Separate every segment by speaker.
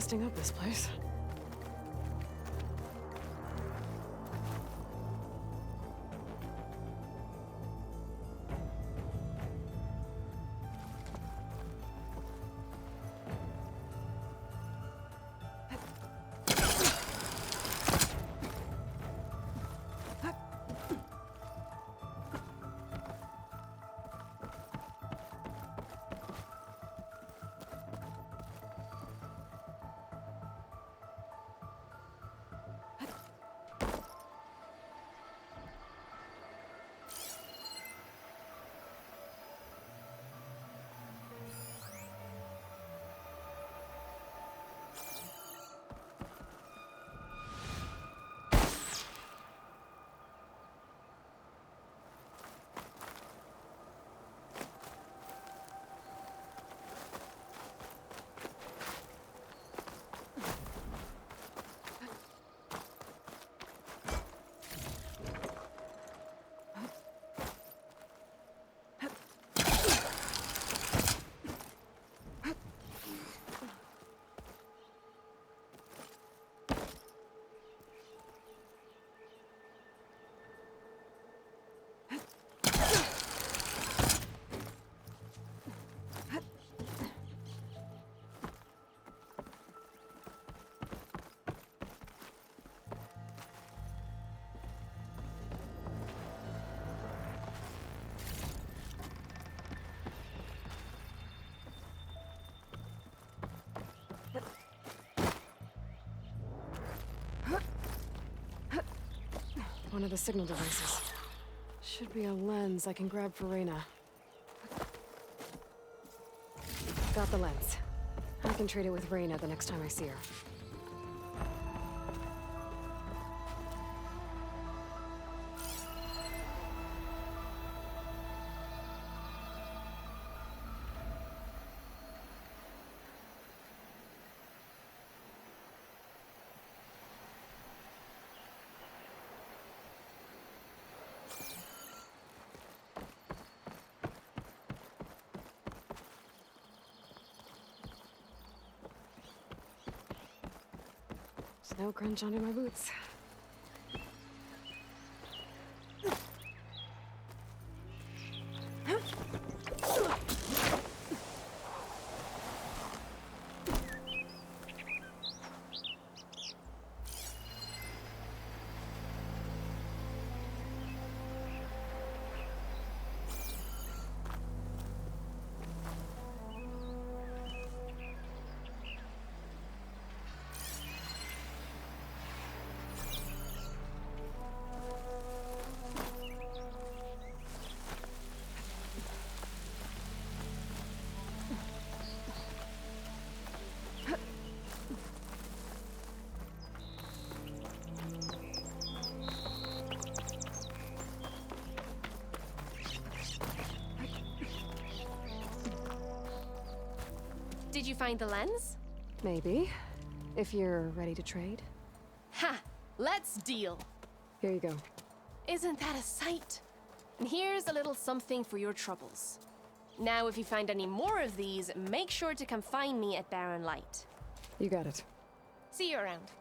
Speaker 1: dusting up this place. One of the signal devices. Should be a lens I can grab for Reyna. Got the lens. I can trade it with Reyna the next time I see her. Snow crunch under my boots.
Speaker 2: Did you find the lens?
Speaker 1: Maybe. If you're ready to trade.
Speaker 2: Ha! Let's deal!
Speaker 1: Here you go.
Speaker 2: Isn't that a sight? And here's a little something for your troubles. Now, if you find any more of these, make sure to come find me at Barren Light.
Speaker 1: You got it.
Speaker 2: See you around.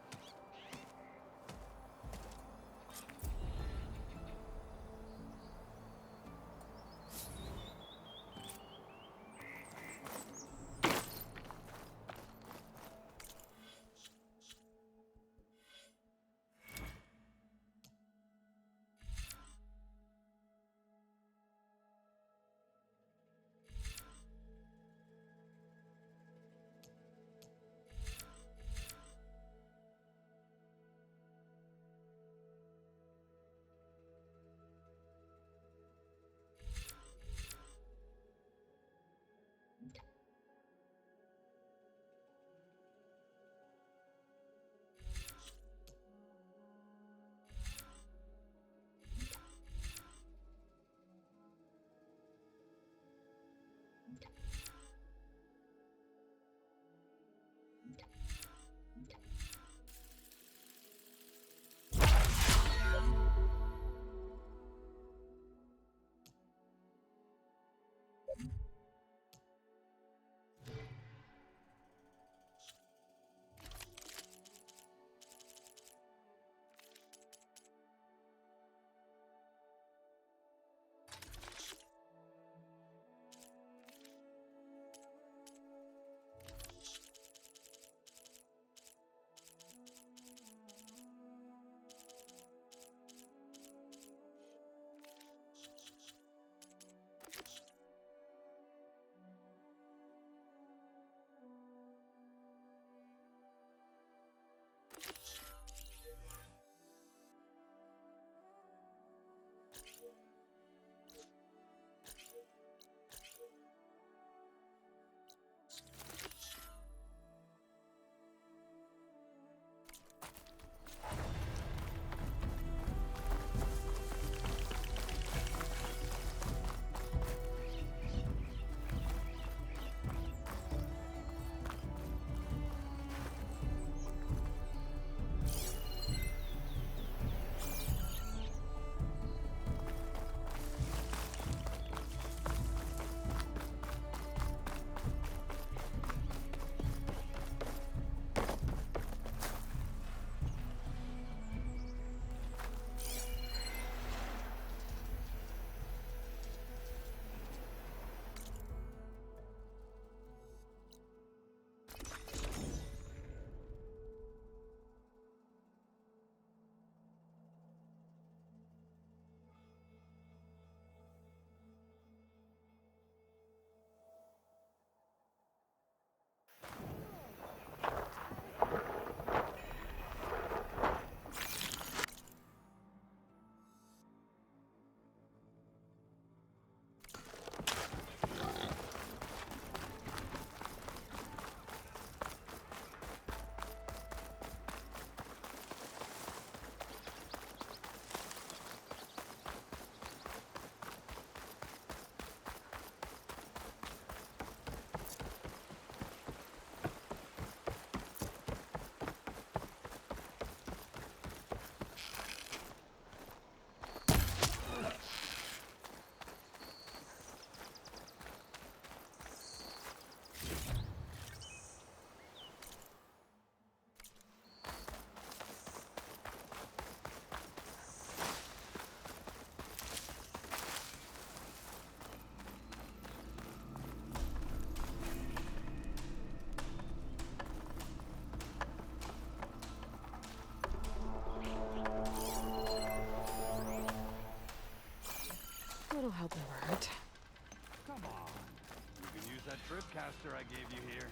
Speaker 3: ripcaster I gave you here.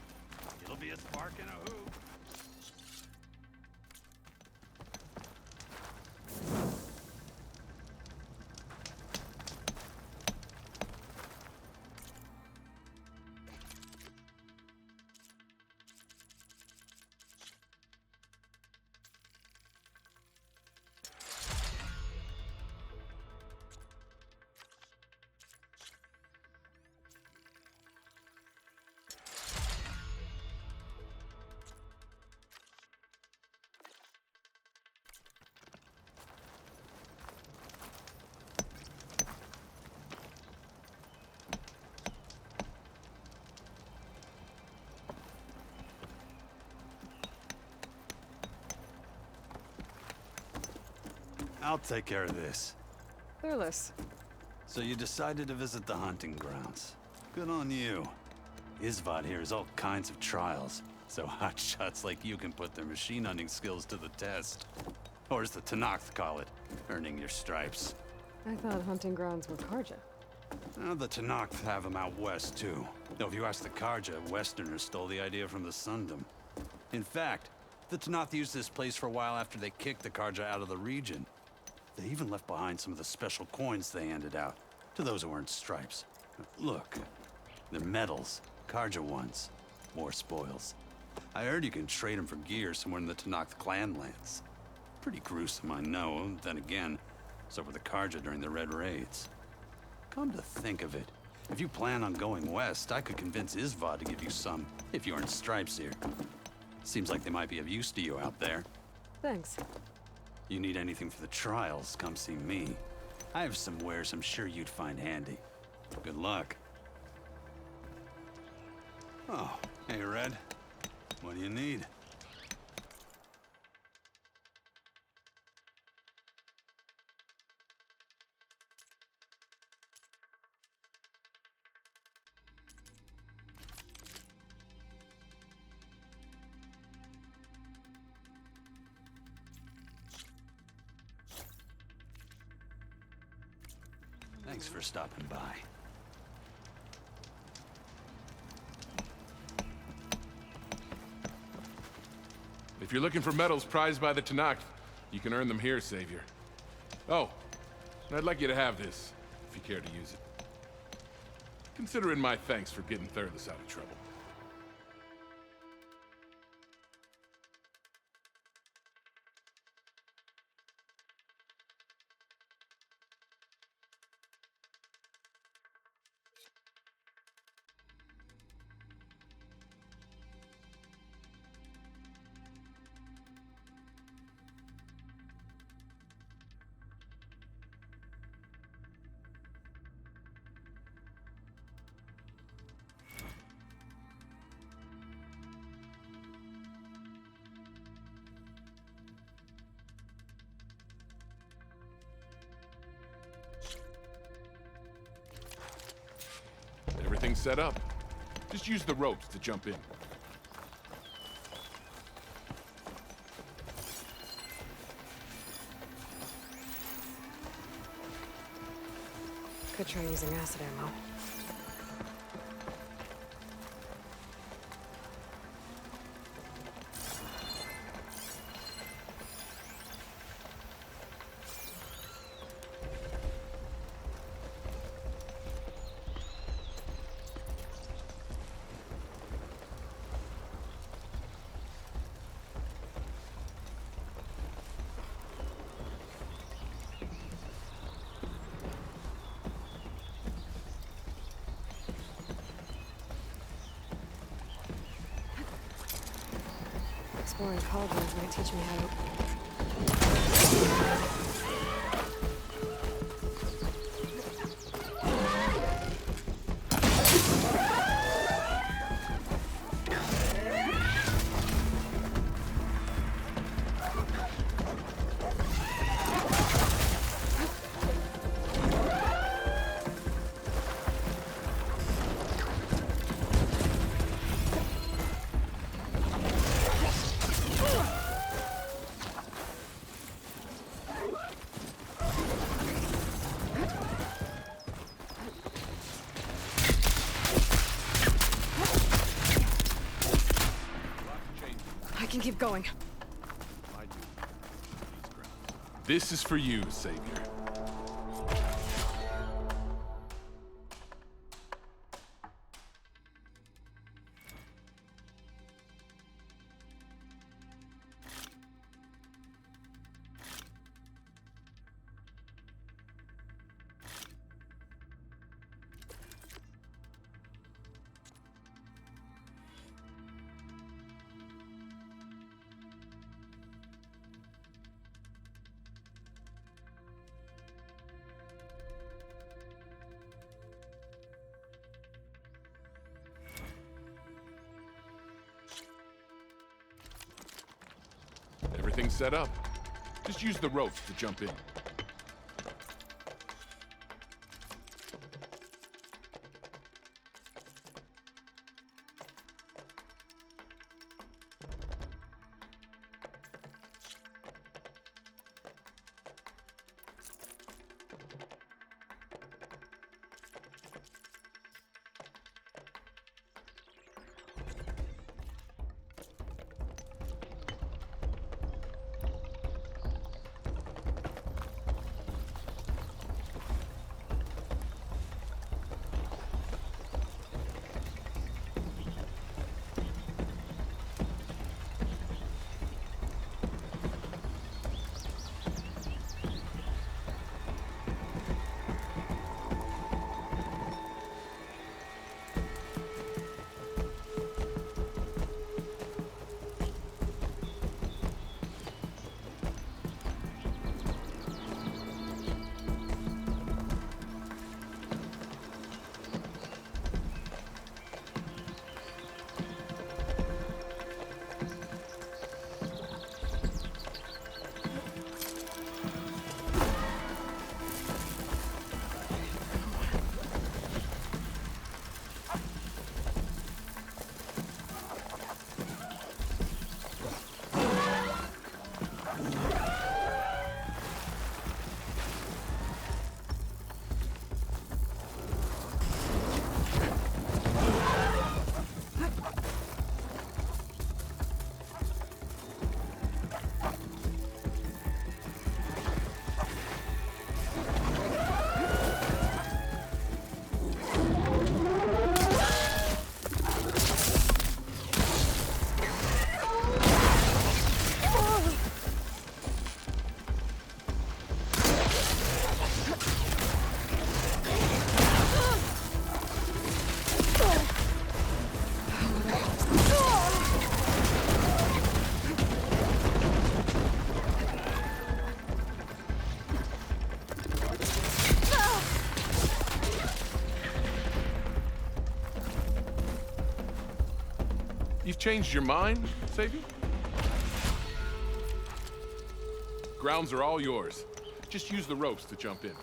Speaker 3: It'll be a spark and a hoop. I'll take care of this.
Speaker 1: Clueless.
Speaker 3: So you decided to visit the hunting grounds. Good on you. Isvad here has all kinds of trials, so hotshots like you can put their machine hunting skills to the test. Or as the Tenakth call it, earning your stripes.
Speaker 1: I thought hunting grounds were Karja.
Speaker 3: Well, the Tenakth have them out west, too. Though if you ask the Karja, Westerners stole the idea from the Sundom. In fact, the Tenakth used this place for a while after they kicked the Karja out of the region. They even left behind some of the special coins they handed out to those who earned stripes. Look, they're medals, Karja ones, more spoils. I heard you can trade them for gear somewhere in the Tenakth clan lands. Pretty gruesome, I know. Then again, so were the Karja during the Red Raids. Come to think of it, if you plan on going west, I could convince Isvad to give you some, if you earn stripes here. Seems like they might be of use to you out there.
Speaker 1: Thanks.
Speaker 3: You need anything for the trials, come see me. I have some wares I'm sure you'd find handy. Good luck. Oh, hey Red. What do you need? Thanks for stopping by.
Speaker 4: If you're looking for medals prized by the Tenakth, you can earn them here, Savior. Oh, and I'd like you to have this, if you care to use it. Consider it my thanks for getting Thurles out of trouble. Everything's set up. Just use the ropes to jump in.
Speaker 1: Could try using acid ammo. Exploring cauldrons might teach me how to... can keep going.
Speaker 4: This is for you, Savior. Everything's set up. Just use the ropes to jump in. You've changed your mind, Savior? Grounds are all yours. Just use the ropes to jump in.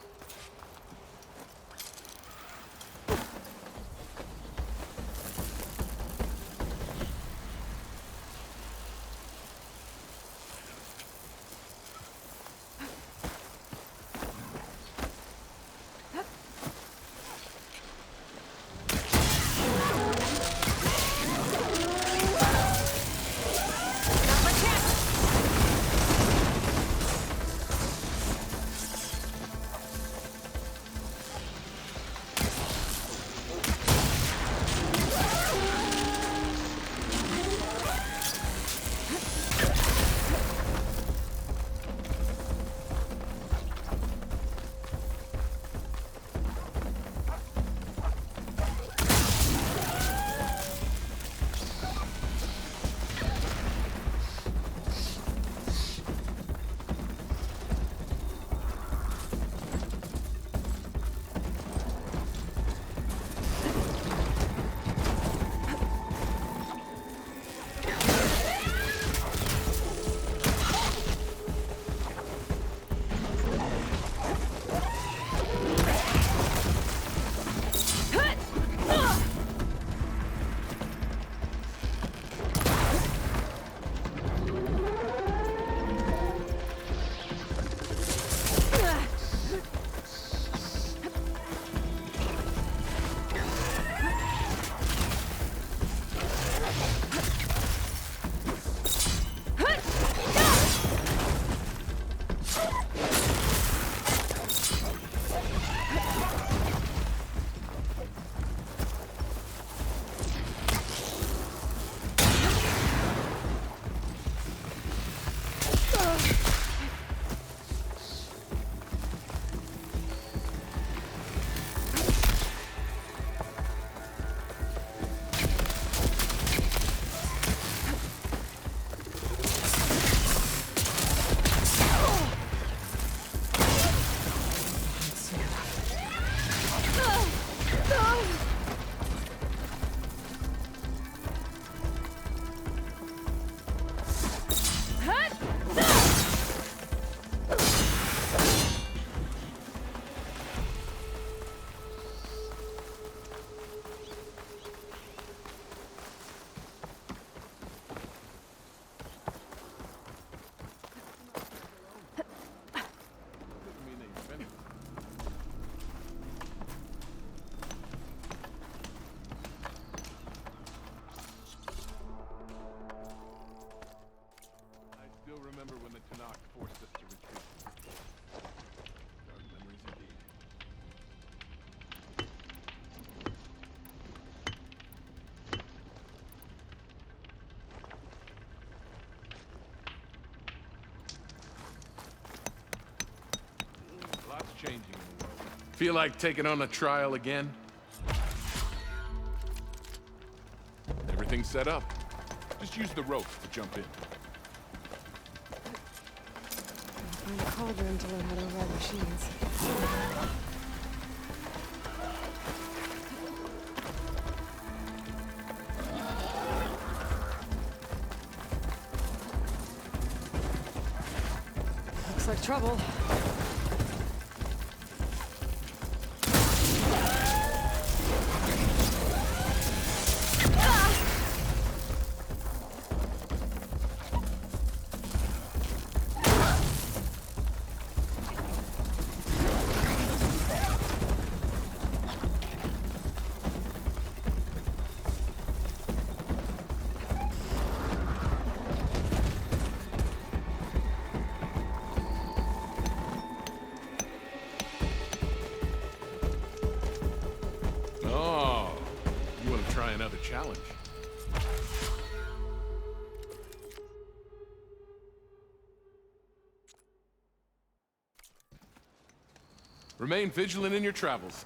Speaker 4: Feel like taking on a trial again? Everything's set up. Just use the rope to jump in.
Speaker 1: Find a cauldron to learn how to ride machines. Looks like trouble.
Speaker 4: Oh, you want to try another challenge? Remain vigilant in your travels.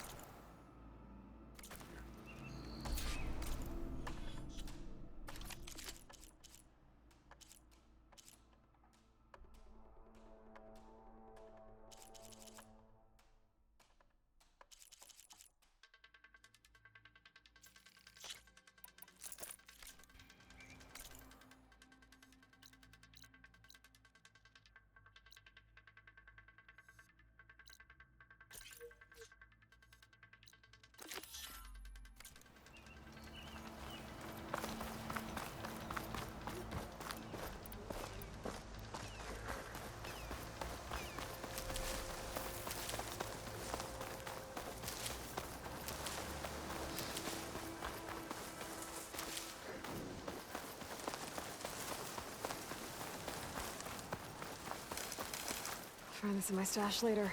Speaker 4: Find this in my stash later.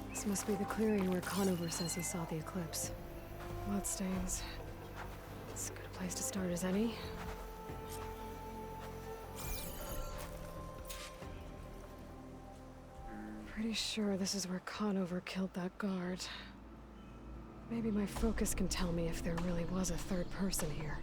Speaker 4: This must be the clearing where Conover says he saw the eclipse. Bloodstains. It's as good a place to start as any. Pretty sure this is where Conover killed that guard. Maybe my focus can tell me if there really was a third person here.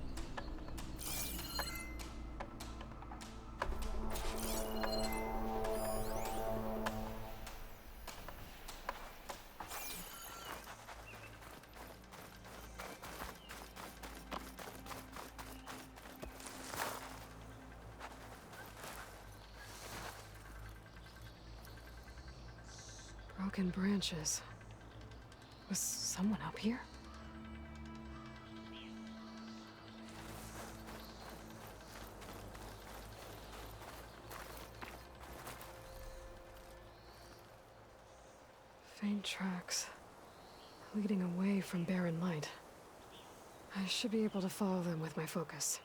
Speaker 4: Broken branches. Was someone up here? Faint tracks.
Speaker 1: leading away from Barren Light. I should be able to follow them with my focus.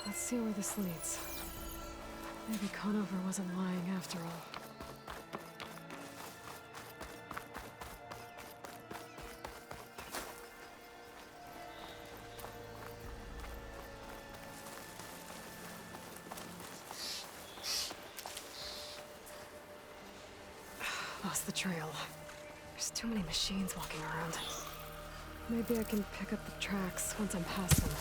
Speaker 1: Let's see where this leads. Maybe Conover wasn't lying after all. Lost the trail. There's too many machines walking around. Maybe I can pick up the tracks once I'm past them.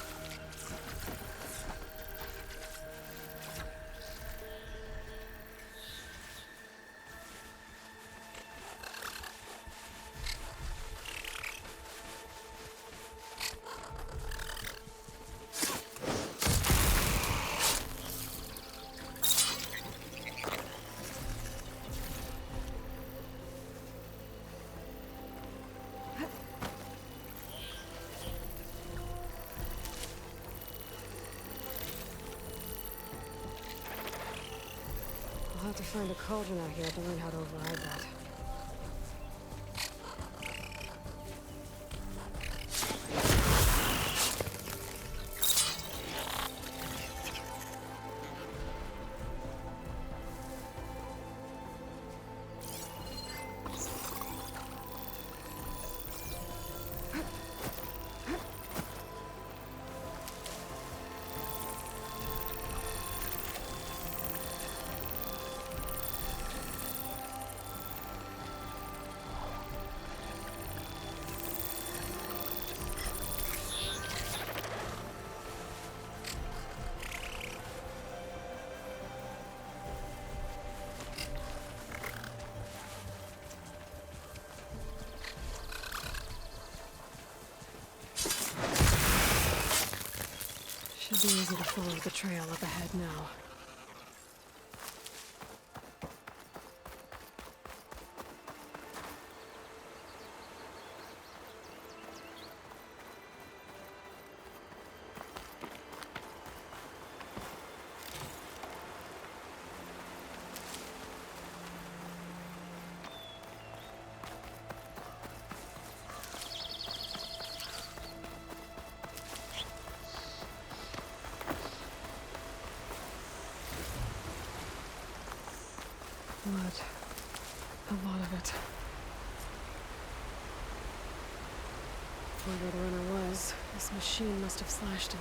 Speaker 1: I'll have to find a cauldron out here to learn how to override that. Should be easy to follow the trail up ahead now. Blood. A lot of it. Whoever the runner was, this machine must have slashed him.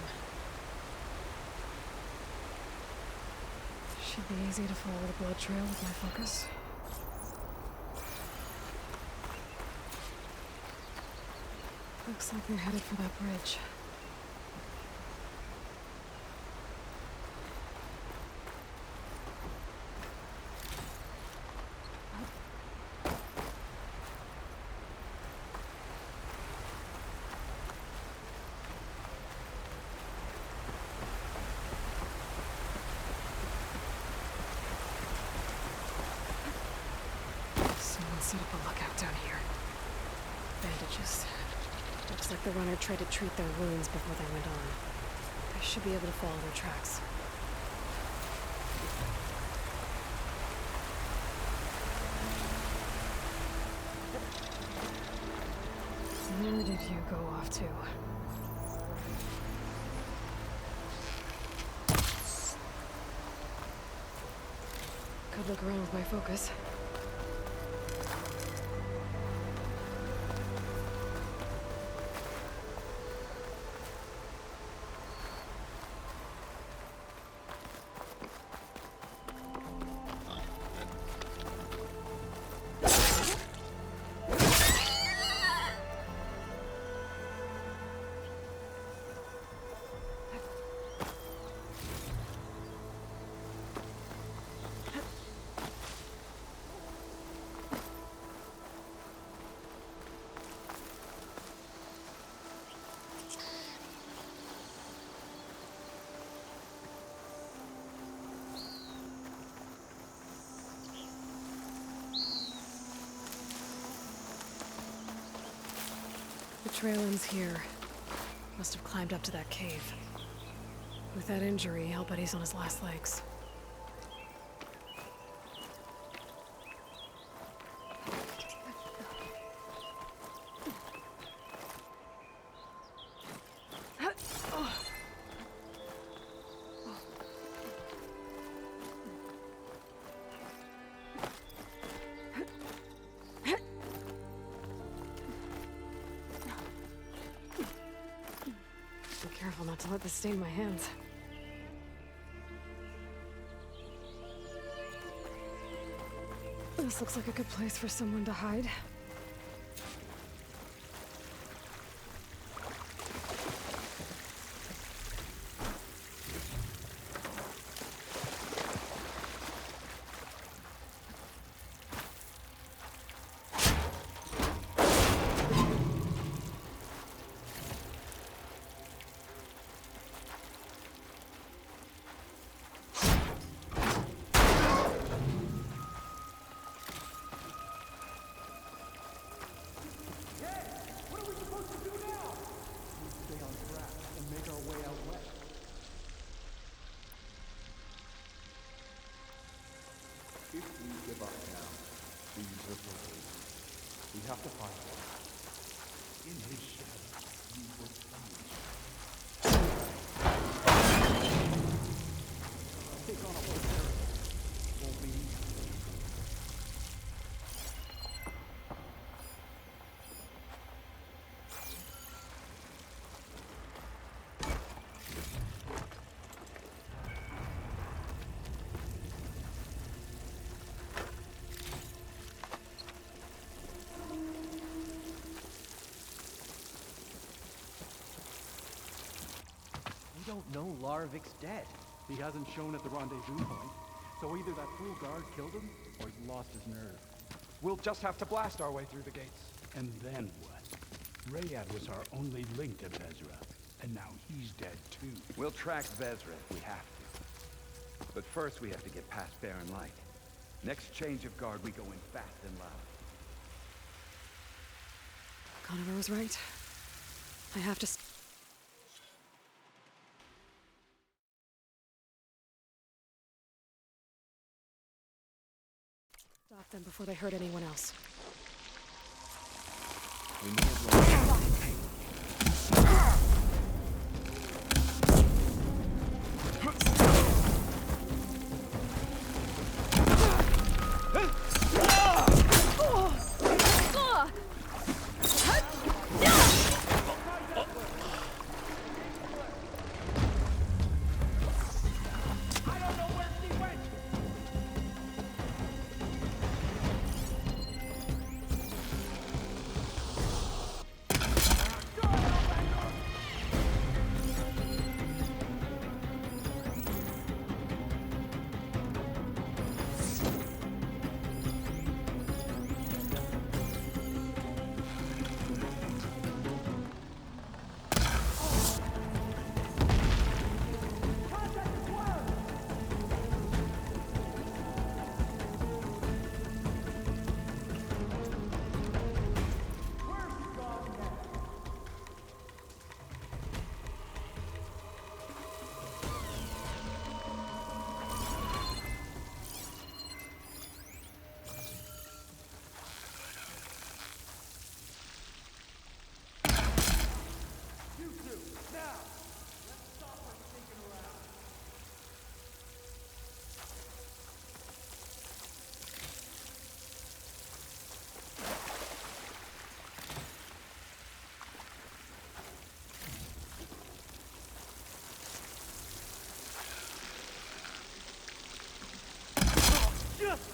Speaker 1: Should be easy to follow the blood trail with my focus. Looks like they're headed for that bridge. Someone set up a lookout down here. Bandages. Looks like the runner tried to treat their wounds before they went on. I should be able to follow their tracks. Where did you go off to? Could look around with my focus. The trail ends here. Must have climbed up to that cave. With that injury, I'll bet he's on his last legs. Be careful not to let this stain my hands. This looks like a good place for someone to hide.
Speaker 5: If we give up now, these are the we have to find one. In his shadow, we will take on a whole territory. Won't be easy.
Speaker 6: We don't know Larvik's dead.
Speaker 5: He hasn't shown at the rendezvous point, so either that fool guard killed him, or he's lost his nerve.
Speaker 7: We'll just have to blast our way through the gates.
Speaker 8: And then what? Rayad was our only link to Vezra, and now he's dead too.
Speaker 9: We'll track Vezra if we have to. But first we have to get past Barren Light. Next change of guard, we go in fast and loud.
Speaker 1: Conover was right. I have to... stop them before they hurt anyone else.
Speaker 4: We may have lost.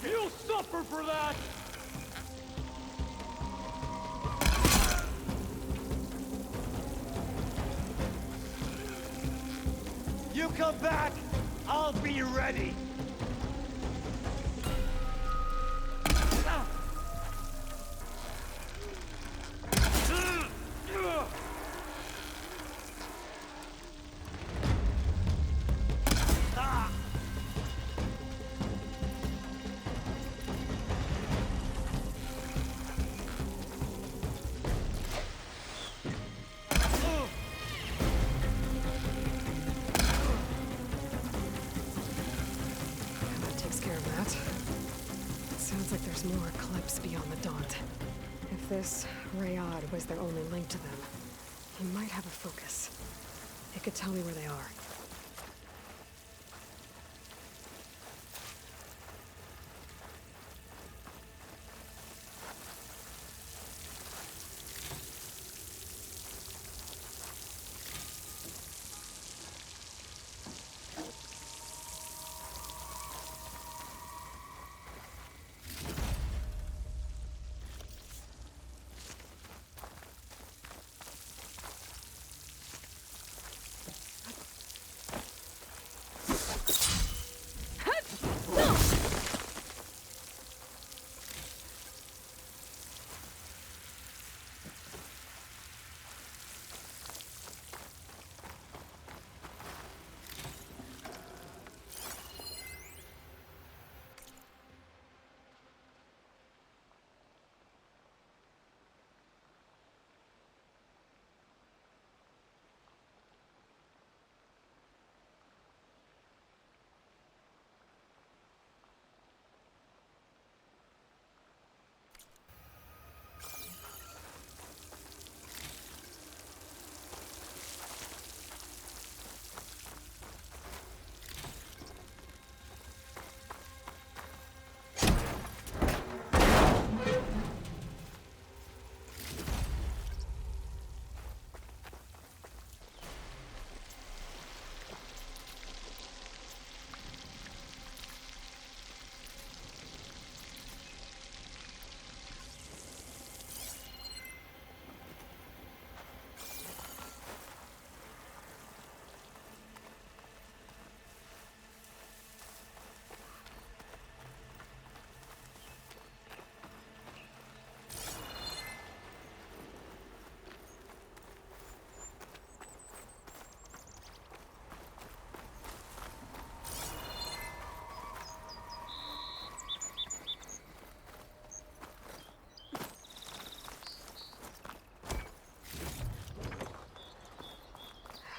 Speaker 7: You'll suffer for that! You come back, I'll be ready!
Speaker 1: that? It sounds like there's more Eclipse beyond the Daunt. If this Rayad was their only link to them, he might have a focus. It could tell me where they are.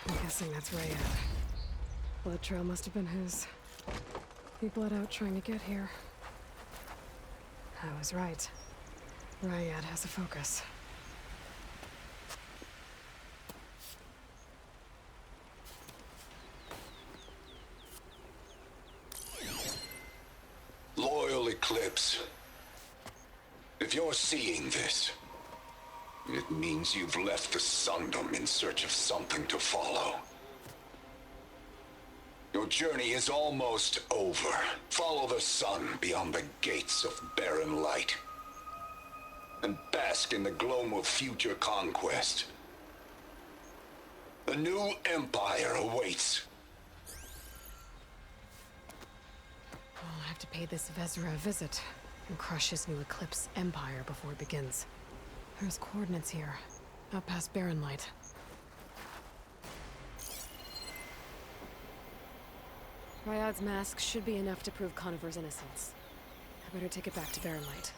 Speaker 1: I'm guessing that's Rayad. Blood trail must have been his. He bled out trying to get here. I was right. Rayad has a focus.
Speaker 10: Loyal Eclipse. If you're seeing this, it means you've left the Sundom in search of something to follow. Your journey is almost over. Follow the sun beyond the gates of barren light, and bask in the gloam of future conquest. A new empire awaits.
Speaker 1: I'll have to pay this Vezra a visit and crush his new Eclipse empire before it begins. There's coordinates here, out past Barren Light. Rayad's mask should be enough to prove Conover's innocence. I better take it back to Barren Light.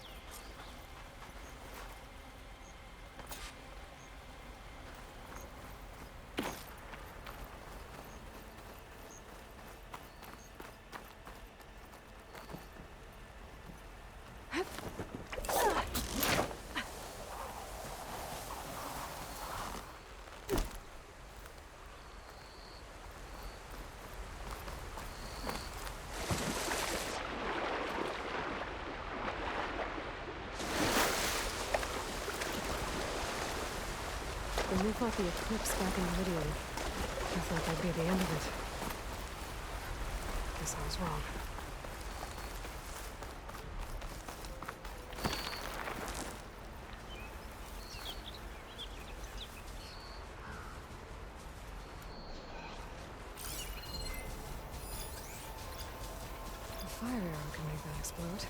Speaker 1: When we fought the Eclipse back in Meridian, I thought that'd be the end of it. Guess I was wrong. A fire arrow can make that explode.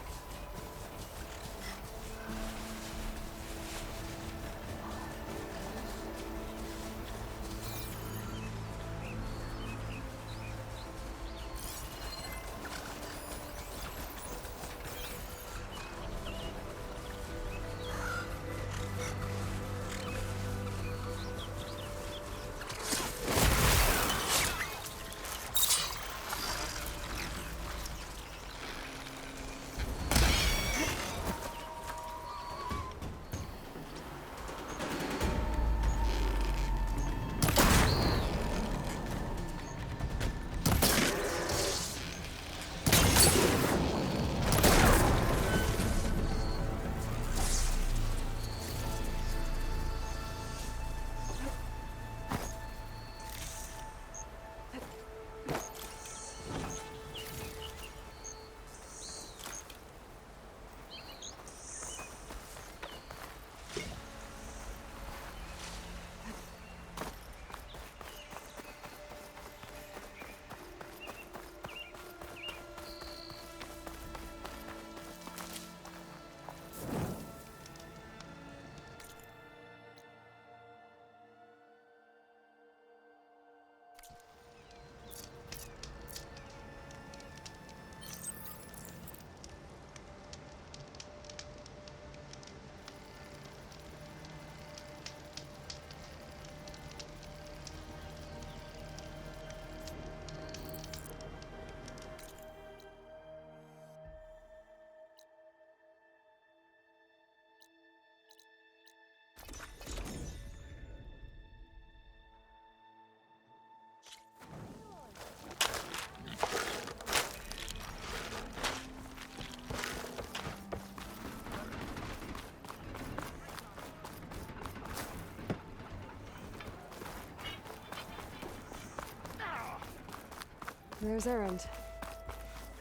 Speaker 1: there's Erend.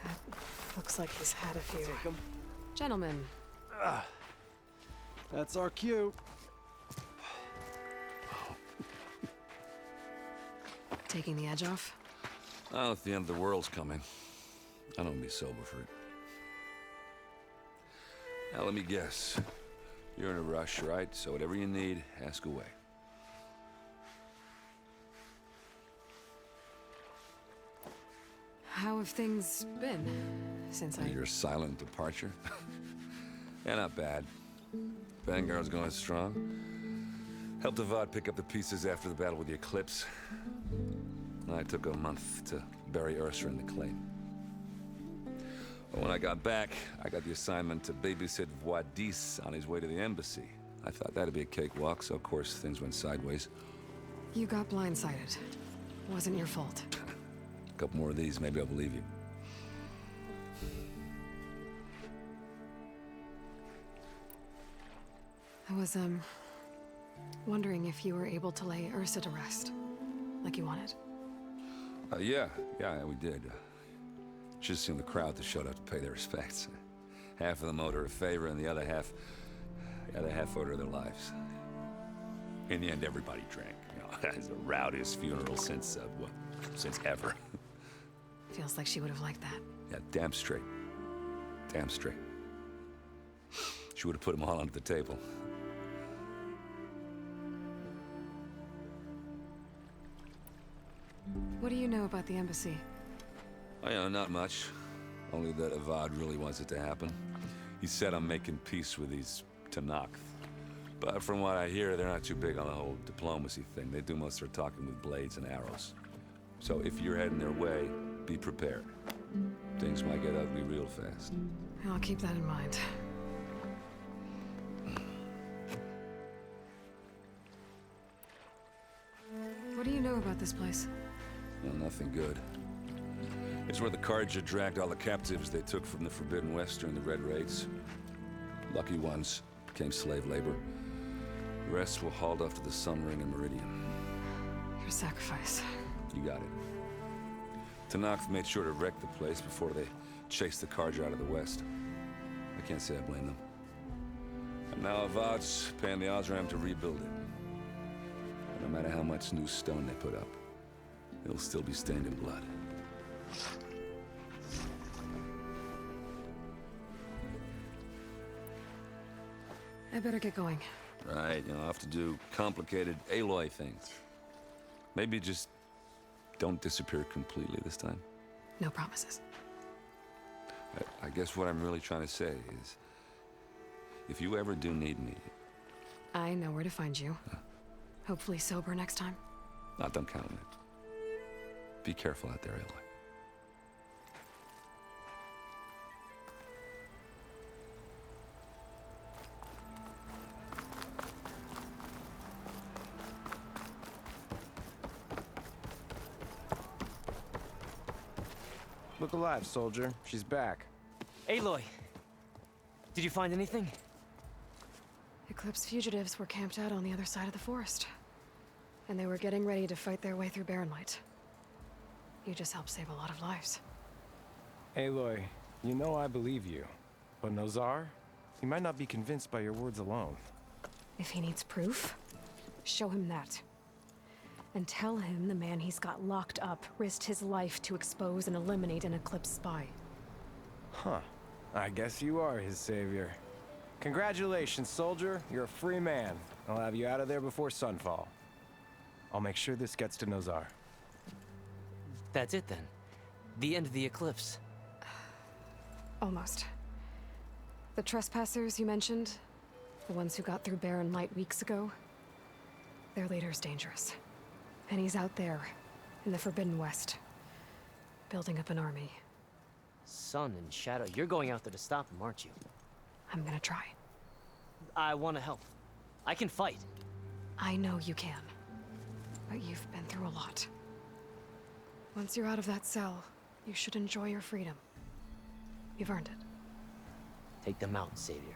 Speaker 1: That looks like he's had a few.
Speaker 7: Take him.
Speaker 1: Gentlemen,
Speaker 7: That's our cue.
Speaker 1: taking the edge off?
Speaker 11: Well, if the end of the world's coming, I don't be sober for it. Now, let me guess. You're in a rush, right? So whatever you need, ask away.
Speaker 1: How have things been since
Speaker 11: Your silent departure? Yeah, not bad. Vanguard's going strong. Helped Avad pick up the pieces after the battle with the Eclipse. I took a month to bury Ursa in the claim. But when I got back, I got the assignment to babysit Voidis on his way to the embassy. I thought that'd be a cakewalk, so of course things went sideways.
Speaker 1: You got blindsided. Wasn't your fault.
Speaker 11: A couple more of these, maybe I'll believe you.
Speaker 1: I was, wondering if you were able to lay Ursa to rest, like you wanted.
Speaker 11: Yeah, we did. Just seen the crowd that showed up to pay their respects. Half of them owed her a favor, and the other half owed her their lives. In the end, everybody drank. You know, it's the rowdiest funeral since ever.
Speaker 1: Feels like she would have liked that.
Speaker 11: Yeah, damn straight. Damn straight. She would have put them all under the table.
Speaker 1: What do you know about the embassy?
Speaker 11: Oh, yeah, not much. Only that Avad really wants it to happen. He said I'm making peace with these Tenakth. But from what I hear, they're not too big on the whole diplomacy thing. They do most of their talking with blades and arrows. So if you're heading their way, be prepared. Things might get ugly real fast.
Speaker 1: I'll keep that in mind. What do you know about this place?
Speaker 11: Well, nothing good. It's where the Carja dragged all the captives they took from the Forbidden West during the Red Raids. Lucky ones became slave labor. The rest were hauled off to the Sun Ring and Meridian.
Speaker 1: Your sacrifice.
Speaker 11: You got it. Tenakth made sure to wreck the place before they chased the Carja out of the West. I can't say I blame them. And now Avad's paying the Osram to rebuild it. And no matter how much new stone they put up, it'll still be stained in blood.
Speaker 1: I better get going.
Speaker 11: Right, I'll have to do complicated Aloy things. Maybe just don't disappear completely this time.
Speaker 1: No promises.
Speaker 11: I guess what I'm really trying to say is, if you ever do need me...
Speaker 1: I know where to find you. Hopefully sober next time.
Speaker 11: Not done counting it. Be careful out there, Aloy.
Speaker 7: Look alive, soldier. She's back.
Speaker 6: Aloy! Did you find anything?
Speaker 1: Eclipse fugitives were camped out on the other side of the forest. And they were getting ready to fight their way through Barren Light. You just helped save a lot of lives.
Speaker 12: Aloy, you know I believe you. But Nozar? He might not be convinced by your words alone.
Speaker 1: If he needs proof, show him that. And tell him the man he's got locked up risked his life to expose and eliminate an Eclipse spy.
Speaker 12: Huh. I guess you are his savior. Congratulations, soldier. You're a free man. I'll have you out of there before sunfall. I'll make sure this gets to Nozar.
Speaker 6: That's it then. The end of the Eclipse.
Speaker 1: Almost. The trespassers you mentioned, the ones who got through Barren Light weeks ago, their leader's dangerous. And he's out there, in the Forbidden West, building up an army.
Speaker 6: Sun and Shadow, you're going out there to stop him, aren't you?
Speaker 1: I'm gonna try.
Speaker 6: I want to help. I can fight.
Speaker 1: I know you can. But you've been through a lot. Once you're out of that cell, you should enjoy your freedom. You've earned it.
Speaker 6: Take them out, Savior.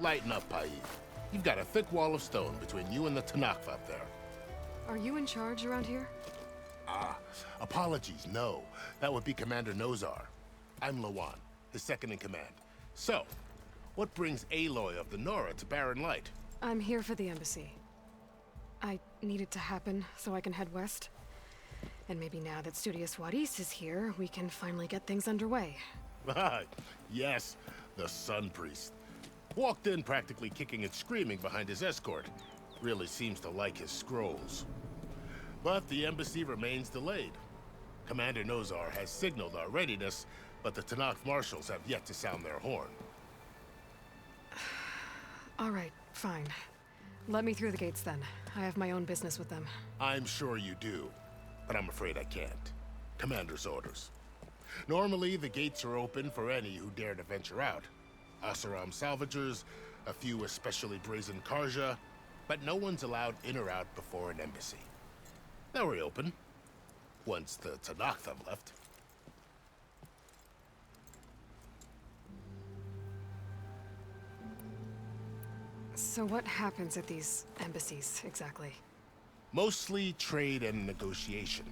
Speaker 13: Lighten up, Paiv. You've got a thick wall of stone between you and the Tanakh up there.
Speaker 1: Are you in charge around here?
Speaker 13: Ah, apologies, no. That would be Commander Nozar. I'm Lawan, his second in command. So, what brings Aloy of the Nora to Barren Light?
Speaker 1: I'm here for the embassy. I need it to happen so I can head west. And maybe now that Studious Wadis is here, we can finally get things underway.
Speaker 13: Yes, the Sun Priest. Walked in practically kicking and screaming behind his escort. Really seems to like his scrolls. But the embassy remains delayed. Commander Nozar has signaled our readiness, but the Tanakh marshals have yet to sound their horn.
Speaker 1: All right, fine. Let me through the gates then. I have my own business with them.
Speaker 13: I'm sure you do, but I'm afraid I can't. Commander's orders. Normally, the gates are open for any who dare to venture out. Asaram salvagers, a few especially brazen Karja, but no one's allowed in or out before an embassy. They'll reopen, once the Tanakh have left.
Speaker 1: So what happens at these embassies, exactly?
Speaker 13: Mostly trade and negotiation.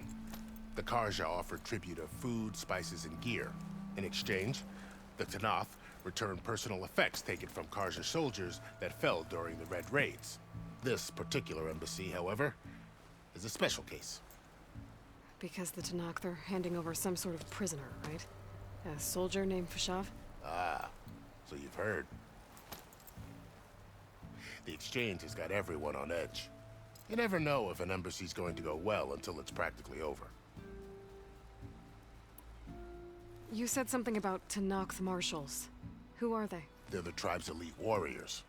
Speaker 13: The Karja offer tribute of food, spices, and gear. In exchange, the Tanakh return personal effects taken from Karja soldiers that fell during the Red Raids. This particular embassy, however, is a special case.
Speaker 1: Because the Tanakh, they're handing over some sort of prisoner, right? A soldier named Fashav?
Speaker 13: Ah, so you've heard. The exchange has got everyone on edge. You never know if an embassy's going to go well until it's practically over.
Speaker 1: You said something about Tanakh marshals. Who are they?
Speaker 13: They're the tribe's elite warriors.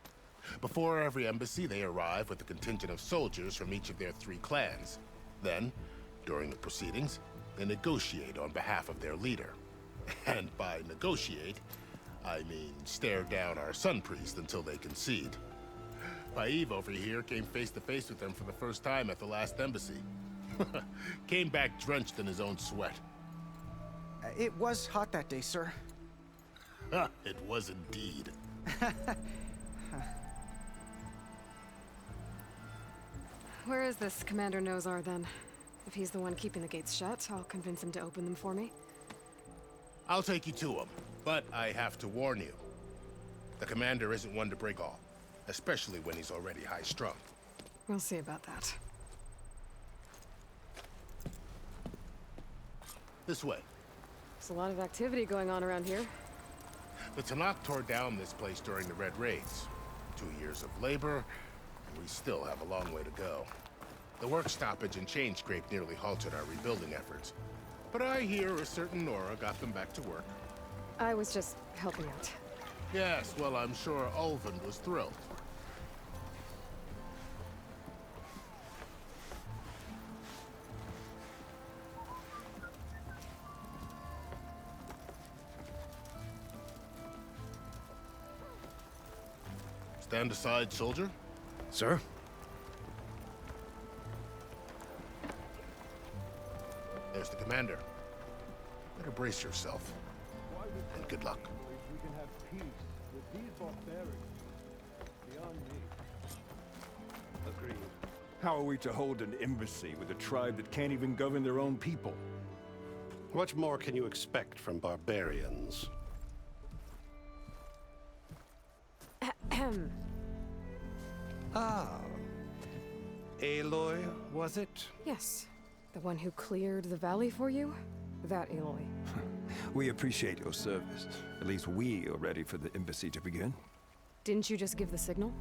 Speaker 13: Before every embassy, they arrive with a contingent of soldiers from each of their 3 clans. Then, during the proceedings, they negotiate on behalf of their leader. And by negotiate, I mean stare down our Sun Priest until they concede. Paiv over here came face to face with them for the first time at the last embassy. Came back drenched in his own sweat.
Speaker 14: It was hot that day, sir.
Speaker 13: It was indeed.
Speaker 1: Where is this Commander Nozar, then? If he's the one keeping the gates shut, I'll convince him to open them for me.
Speaker 13: I'll take you to him, but I have to warn you. The commander isn't one to break off, especially when he's already high-strung.
Speaker 1: We'll see about that.
Speaker 13: This way.
Speaker 1: There's a lot of activity going on around here.
Speaker 13: The Tanakh tore down this place during the Red Raids. 2 years of labor, and we still have a long way to go. The work stoppage and chain scrape nearly halted our rebuilding efforts. But I hear a certain Nora got them back to work.
Speaker 1: I was just helping out.
Speaker 13: Yes, well, I'm sure Ulvund was thrilled. Stand aside, soldier.
Speaker 14: Sir?
Speaker 13: There's the commander. Better brace yourself. And good luck.
Speaker 5: We can have peace with these barbarians. Beyond me.
Speaker 8: Agreed. How are we to hold an embassy with a tribe that can't even govern their own people?
Speaker 15: What more can you expect from barbarians?
Speaker 1: Ahem.
Speaker 15: Ah. Aloy, was it?
Speaker 1: Yes. The one who cleared the valley for you? That Aloy.
Speaker 8: We appreciate your service. At least we are ready for the embassy to begin.
Speaker 1: Didn't you just give the signal?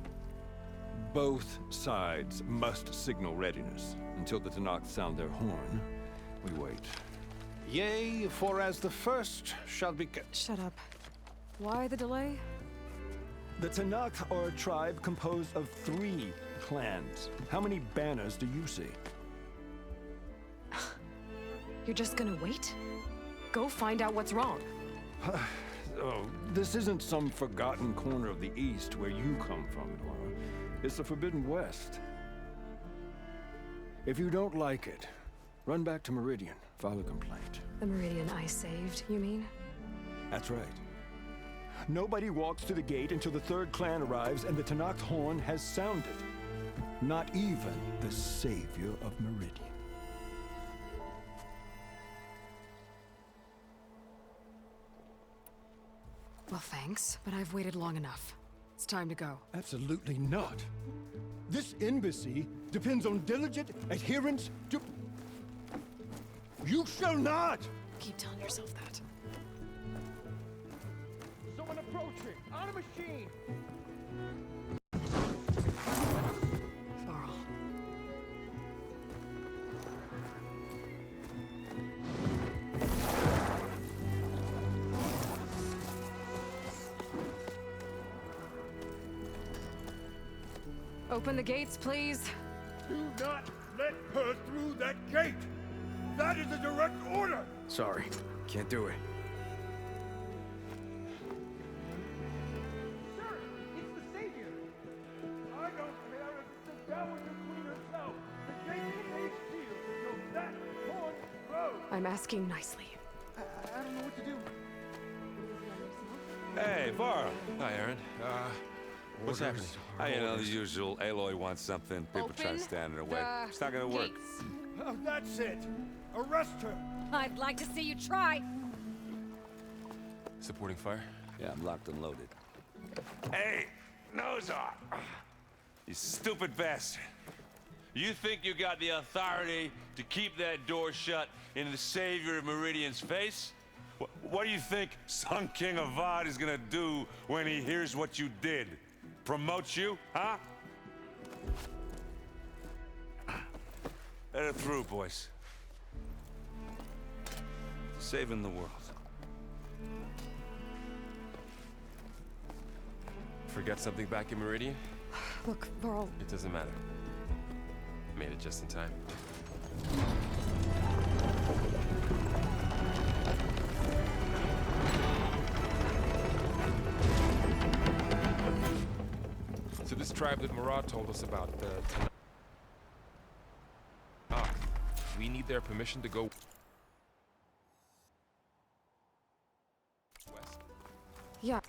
Speaker 8: Both sides must signal readiness. Until the Tanakh sound their horn, we wait.
Speaker 15: Yea, for as the first shall be...
Speaker 1: Shut up. Why the delay?
Speaker 8: The Tanakh are a tribe composed of 3 clans. How many banners do you see?
Speaker 1: You're just gonna wait? Go find out what's wrong.
Speaker 8: Oh, this isn't some forgotten corner of the East where you come from, Nora. It's the Forbidden West. If you don't like it, run back to Meridian, file a complaint.
Speaker 1: The Meridian I saved, you mean?
Speaker 8: That's right. Nobody walks to the gate until the third clan arrives and the Tenakth horn has sounded. Not even the savior of Meridian.
Speaker 1: Well, thanks, but I've waited long enough. It's time to go.
Speaker 8: Absolutely not. This embassy depends on diligent adherence to... You shall not!
Speaker 1: Keep telling yourself that.
Speaker 7: Someone approaching! On a machine!
Speaker 1: Varl. Open the gates, please.
Speaker 5: Do not let her through that gate! That is a direct order!
Speaker 14: Sorry, can't do it.
Speaker 7: Sir, it's the Savior!
Speaker 5: I don't care if it's the Dowager Queen herself! The gate is sealed, so that horn grows!
Speaker 1: I'm asking nicely.
Speaker 7: I don't know what to do.
Speaker 11: Hey, Varl.
Speaker 16: Hi, Aaron. What's happening?
Speaker 11: You know, the usual. Aloy wants something. People try to stand in her way. It's not gonna work.
Speaker 5: Oh, that's it! Arrest her!
Speaker 17: I'd like to see you try.
Speaker 16: Supporting fire?
Speaker 11: Yeah, I'm locked and loaded. Hey, Nozar! You stupid bastard. You think you got the authority to keep that door shut in the savior of Meridian's face? What do you think Sun King Avad is gonna do when he hears what you did? Promote you, huh? Let it through, boys. Saving the world.
Speaker 16: Forget something back in Meridian?
Speaker 1: Look, Varl.
Speaker 16: It doesn't matter. Made it just in time.
Speaker 18: So this tribe that Murad told us about, the Tenakth, we need their permission to go west.
Speaker 1: Yeah.